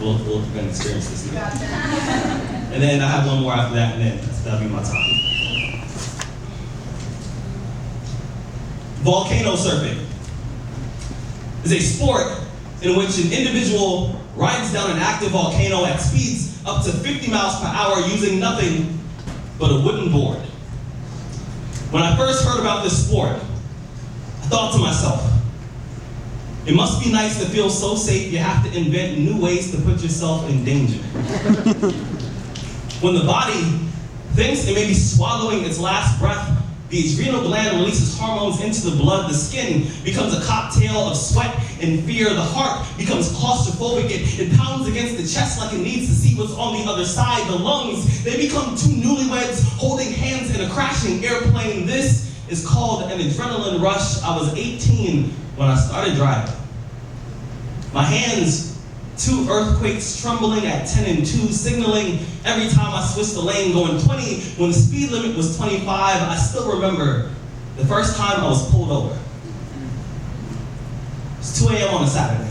we're gonna experience this together. And then I have one more after that, and then that'll be my time. Volcano surfing is a sport in which an individual rides down an active volcano at speeds up to 50 miles per hour using nothing but a wooden board. When I first heard about this sport, I thought to myself, it must be nice to feel so safe you have to invent new ways to put yourself in danger. When the body thinks it may be swallowing its last breath, the adrenal gland releases hormones into the blood. The skin becomes a cocktail of sweat and fear. The heart becomes claustrophobic. It pounds against the chest like it needs to see what's on the other side. The lungs, they become two newlyweds holding hands in a crashing airplane. This is called an adrenaline rush. I was 18 when I started driving. My hands, 2 earthquakes trembling at 10 and 2, signaling every time I switched the lane, going 20 when the speed limit was 25. I still remember the first time I was pulled over. It's 2 a.m. on a Saturday.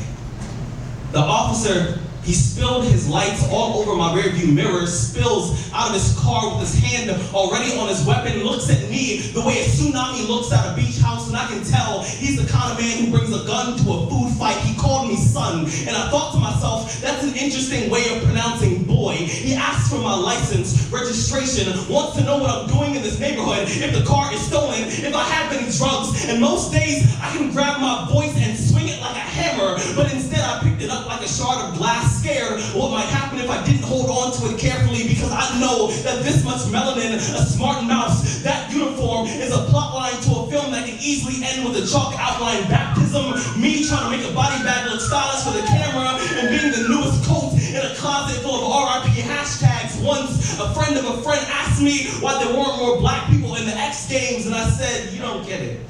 The officer, he spilled his lights all over my rearview mirror, spills out of his car with his hand already on his weapon, looks at me the way a tsunami looks at a beach house, and I can tell he's the kind of man who brings a gun to a food fight. He called me son, and I thought to myself, that's an interesting way of pronouncing boy. He asked for my license, registration, wants to know what I'm doing in this neighborhood, if the car is stolen, if I have any drugs, and most days I can grab my voice and swing it like a hammer, but instead I picked it up like a shard of glass, scared what might happen if I didn't hold on to it carefully, because I know that this much melanin, a smart mouse, that uniform is a plot line to a film that can easily end with a chalk outline baptism, me trying to make a body bag look stylish for the camera, and being the newest coat in a closet full of RIP hashtags. Once a friend of a friend asked me why there weren't more black people in the X Games, and I said, you don't get it.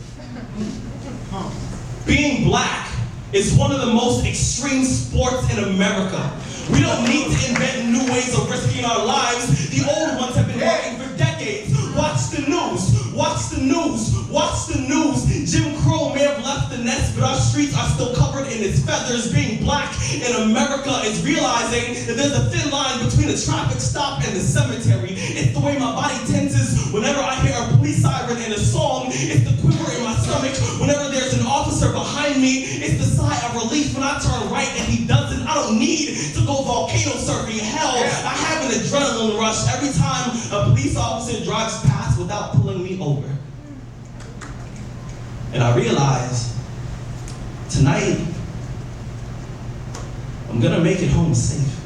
Being black is one of the most extreme sports in America. We don't need to invent new ways of risking our lives. The old ones have been working for decades. Watch the news, watch the news, watch the news. Jim Crow may have left the nest, but our streets are still covered in its feathers. Being black in America is realizing that there's a thin line between a traffic stop and the cemetery. It's the way my body tenses whenever I hear a police siren in a song. It's the quiver in my stomach whenever there's an officer behind me. It's the sigh of relief when I turn right and he doesn't. I don't need to go volcano surfing. Hell, I have an adrenaline rush every time a police officer drives past without pulling me over. And I realize tonight I'm gonna make it home safe.